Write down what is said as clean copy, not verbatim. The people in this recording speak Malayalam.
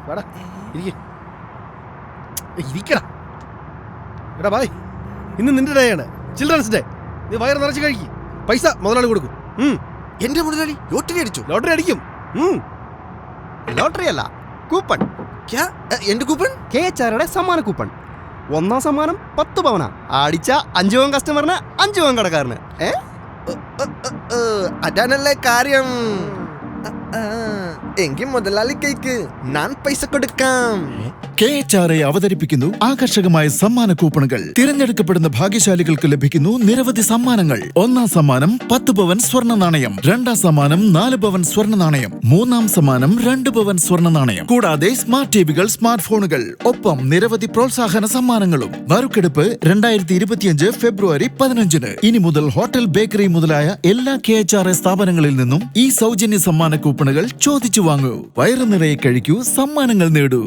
വാടാ ഇരിക്കടാ. എടാ ബായ്, ഇന്ന് നിന്റെ ഡേ ആണ്, ചിൽഡ്രൻസ് ഡേ. നീ വയറ് നിറച്ച് കഴിക്കും, പൈസ മുതലാളി കൊടുക്കും. എന്റെ മുതലാളി ലോട്ടറി അടിച്ചു. ലോട്ടറി അടിക്കും. ലോട്ടറി അല്ല, കൂപ്പൺ. എന്റെ കൂപ്പൺ KHR സമ്മാന കൂപ്പൺ. ഒന്നാം സമ്മാനം 10 പവന. അടിച്ച 5 പവൻ കസ്റ്റമറിന് 5 പവൻ കടക്കാരന്. അതാണല്ലേ കാര്യം. എങ്കിൽ മുതലാളി കേക്ക്, ഞാൻ പൈസ കൊടുക്കാം. KHR അവതരിപ്പിക്കുന്നു ആകർഷകമായ സമ്മാന കൂപ്പണുകൾ. തിരഞ്ഞെടുക്കപ്പെടുന്ന ഭാഗ്യശാലികൾക്ക് ലഭിക്കുന്നു നിരവധി സമ്മാനങ്ങൾ. ഒന്നാം സമ്മാനം 10 പവൻ സ്വർണ്ണ നാണയം, രണ്ടാം സമ്മാനം 4 പവൻ സ്വർണ്ണ നാണയം, മൂന്നാം സമ്മാനം 2 പവൻ സ്വർണ്ണ നാണയം, കൂടാതെ സ്മാർട്ട് ടിവികൾ, സ്മാർട്ട് ഫോണുകൾ, ഒപ്പം നിരവധി പ്രോത്സാഹന സമ്മാനങ്ങളും. നറുക്കെടുപ്പ് 2025 ഫെബ്രുവരി 15. ഇനി മുതൽ ഹോട്ടൽ, ബേക്കറി മുതലായ എല്ലാ KHR സ്ഥാപനങ്ങളിൽ നിന്നും ഈ സൗജന്യ സമ്മാന കൂപ്പണുകൾ ചോദിച്ചു വാങ്ങൂ. വയറു നിറയെ കഴിക്കൂ, സമ്മാനങ്ങൾ നേടൂ.